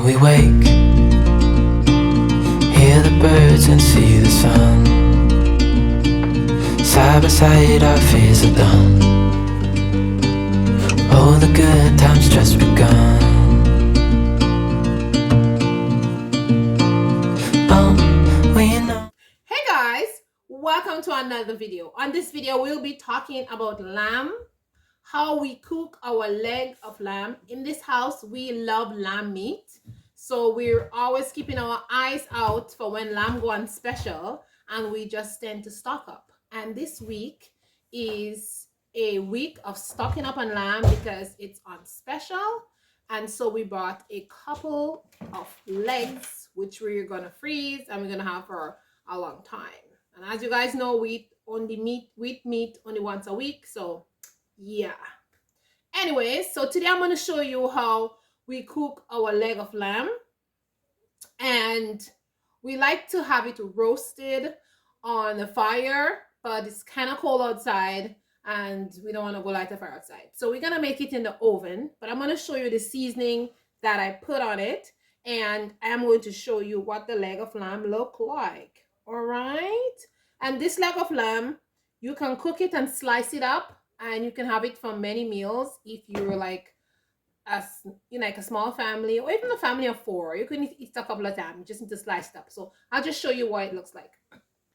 we wake, hear the birds and see the sun. Side by side our fears are done. Oh, the good times just begun. Oh, we know. Hey guys, welcome to another video. On this video we'll be talking about lamb, how we cook our leg of lamb. In this house we love lamb meat, so we're always keeping our eyes out for when lamb go on special, and we just tend to stock up. And this week is a week of stocking up on lamb because it's on special, and so we bought a couple of legs which we're gonna freeze and we're gonna have for a long time. And as you guys know, we eat meat only once a week, so yeah. Anyway, so today I'm going to show you how we cook our leg of lamb, and we like to have it roasted on the fire, but it's kind of cold outside and we don't want to go light the fire outside, so we're going to make it in the oven. But I'm going to show you the seasoning that I put on it, and I'm going to show you what the leg of lamb look like. All right, and this leg of lamb, you can cook it and slice it up, and you can have it for many meals. If you're like a small family, or even a family of 4, you can eat a couple of times. You just need to slice it up. So I'll just show you what it looks like.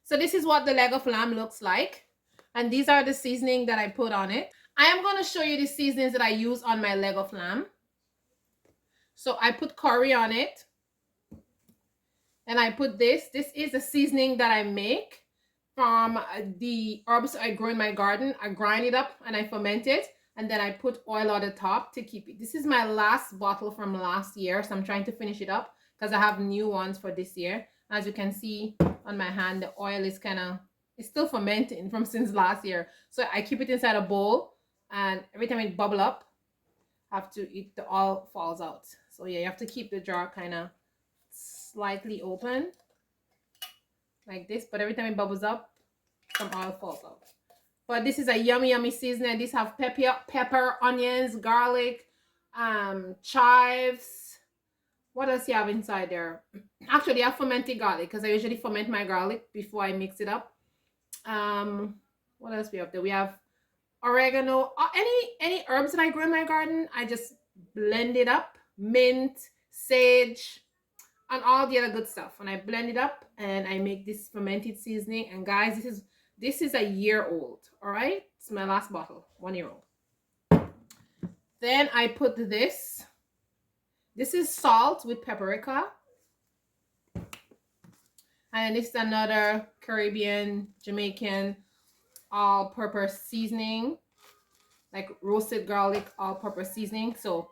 So this is what the leg of lamb looks like, and these are the seasoning that I put on it. I am going to show you the seasonings that I use on my leg of lamb. So I put curry on it, and I put this is a seasoning that I make from the herbs I grow in my garden. I grind it up and I ferment it, and then I put oil on the top to keep it. This is my last bottle from last year, so I'm trying to finish it up because I have new ones for this year. As you can see on my hand, the oil is it's still fermenting from since last year. So I keep it inside a bowl, and every time it bubble up, the oil falls out. So yeah, you have to keep the jar kind of slightly open like this, but every time it bubbles up, some oil falls out. But this is a yummy seasoning. These have pepper, onions, garlic, chives. What else you have inside there? Actually, I have fermented garlic because I usually ferment my garlic before I mix it up. What else we have there? We have oregano. Any herbs that I grow in my garden, I just blend it up. Mint, sage, and all the other good stuff, and I blend it up and I make this fermented seasoning. And guys, this is a year old. All right, it's my last bottle, 1 year old. Then I put this is salt with paprika, and this is another Caribbean, Jamaican all-purpose seasoning, like roasted garlic all-purpose seasoning. So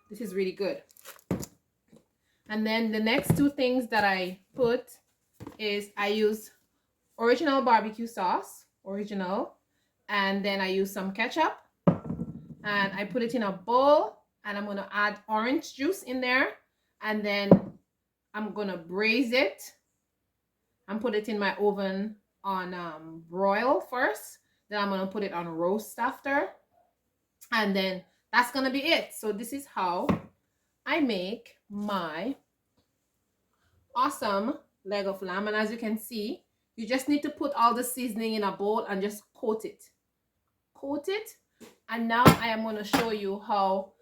this is really good. And then the next 2 things that I put is I use original barbecue sauce, and then I use some ketchup, and I put it in a bowl, and I'm going to add orange juice in there, and then I'm going to braise it and put it in my oven on broil first. Then I'm going to put it on roast after, and then that's going to be it. So this is how I make my awesome leg of lamb. And as you can see, you just need to put all the seasoning in a bowl and just coat it. And now I am going to show you how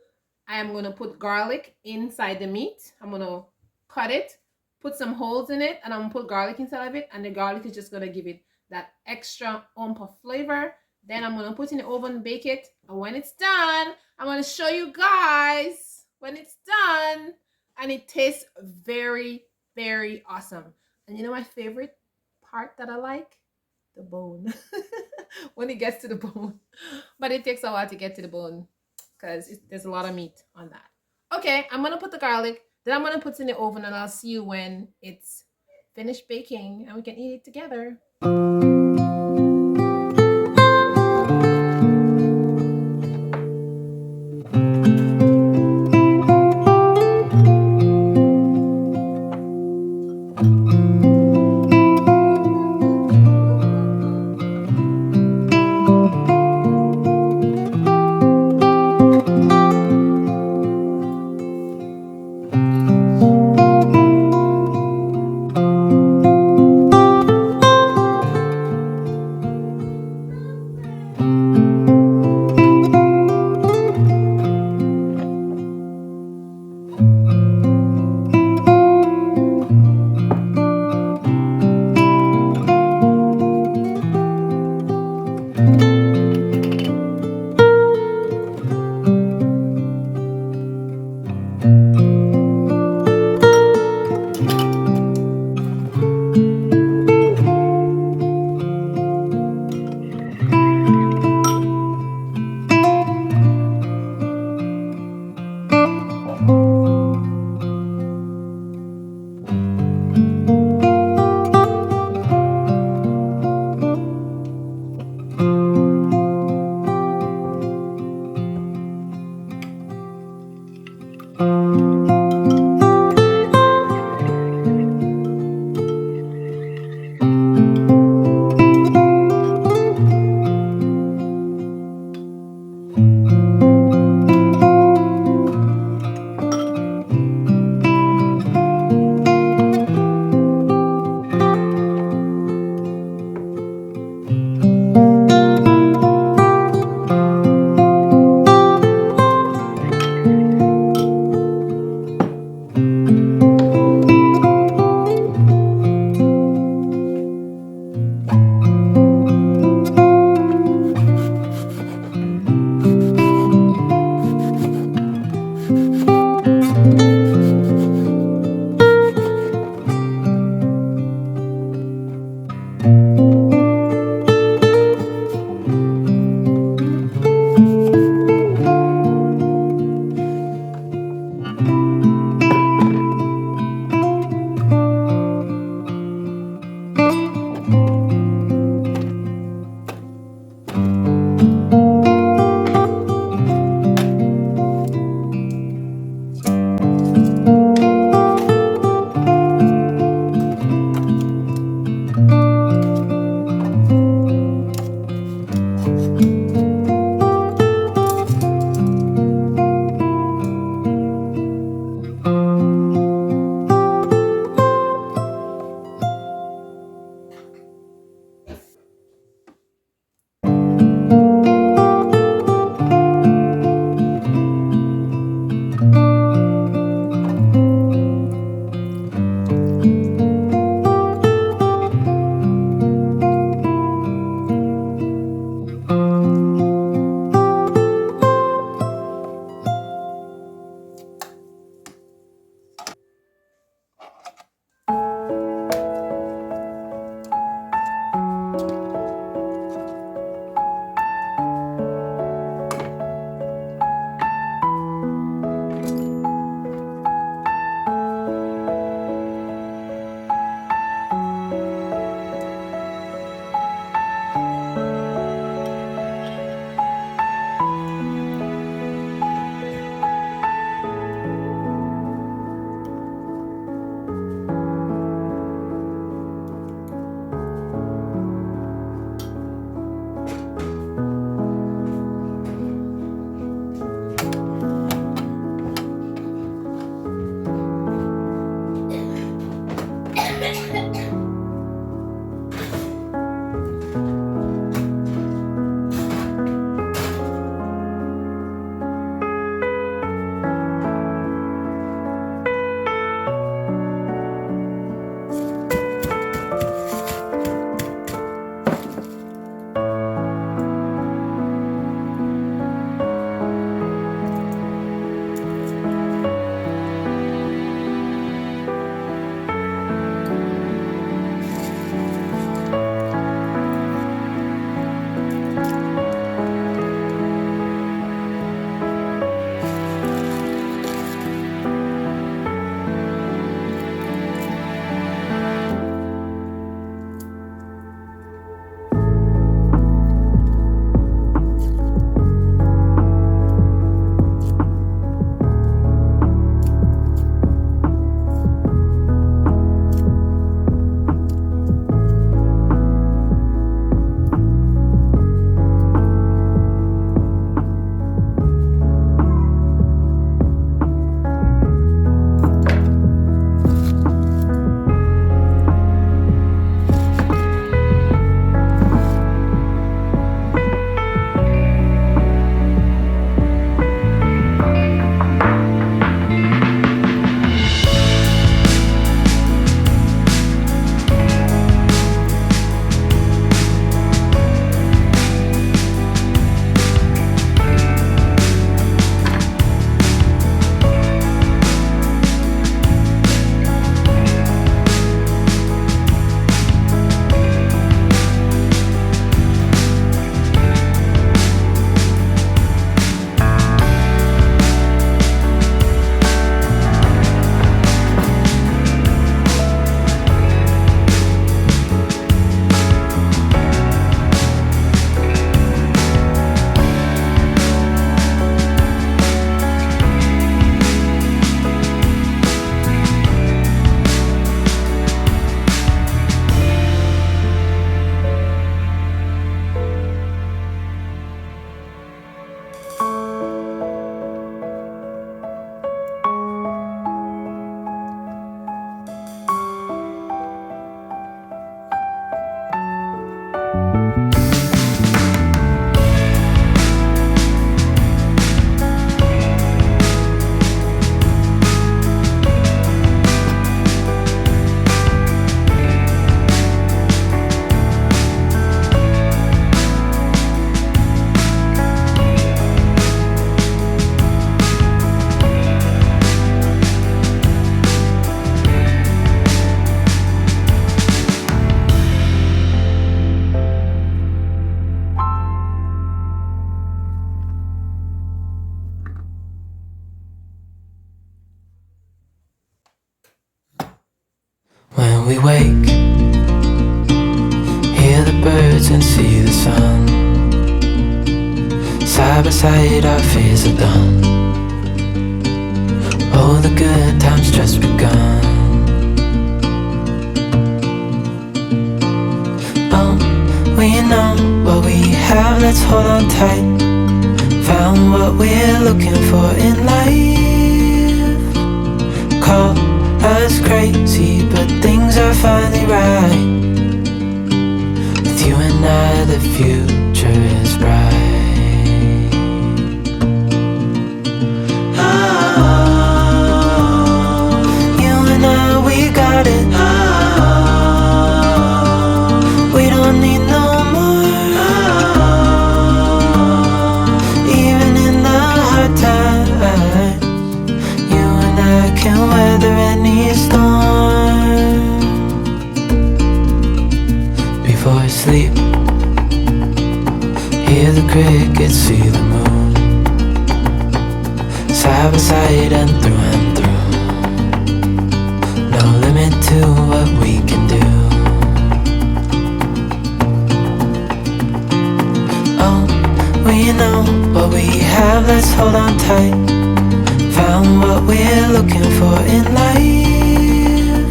I am going to put garlic inside the meat. I'm going to cut it, put some holes in it, and I'm going to put garlic inside of it, and the garlic is just going to give it that extra oomph of flavor. Then I'm going to put it in the oven, bake it, and when it's done, I'm going to show you guys when it's done, and it tastes very awesome. And you know my favorite part that I like? The bone. When it gets to the bone. But it takes a while to get to the bone because there's a lot of meat on that. Okay, I'm going to put the garlic, then I'm going to put it in the oven, and I'll see you when it's finished baking and we can eat it together. we wake, hear the birds and see the sun. Side by side our fears are done. Oh, the good times just begun. Oh, we know what we have, let's hold on tight. Found what we're looking for in life. Call us crazy, but things are finally right. With you and I, the future is bright. You and I, we got it. We don't need no more. Even in the hard times, you and I can weather any storm. Before I sleep, hear the crickets, see the moon. Side by side and through. No limit to what we can do. Oh, we know what we have, let's hold on tight. Found what we're looking for in life.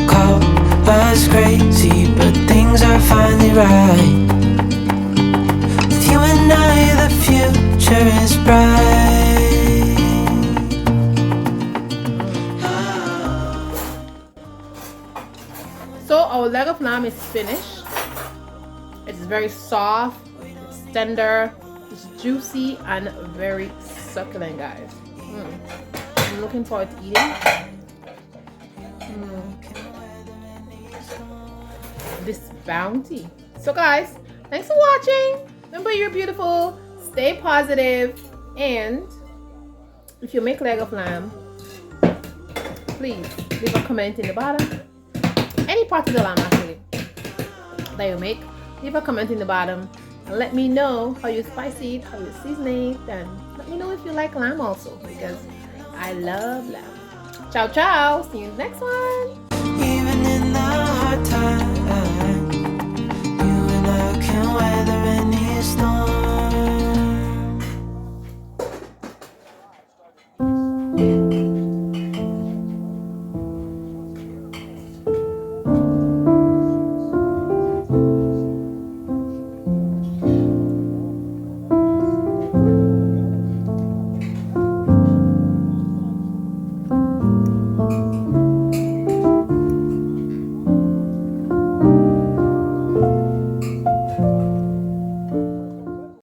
Call us crazy, but things are finally right. With you and I, the future is bright. So our leg of lamb is finished. It's very soft, it's tender, it's juicy, and very succulent, guys. I'm looking forward to eating. This bounty. So guys, thanks for watching. Remember, you're beautiful, stay positive, and if you make leg of lamb, please leave a comment in the bottom. Any part of the lamb actually that you make, leave a comment in the bottom and let me know how you spice it, how you season it, and let me know if you like lamb also, because I love lamb. Ciao ciao, see you in the next one. Even in the hard times.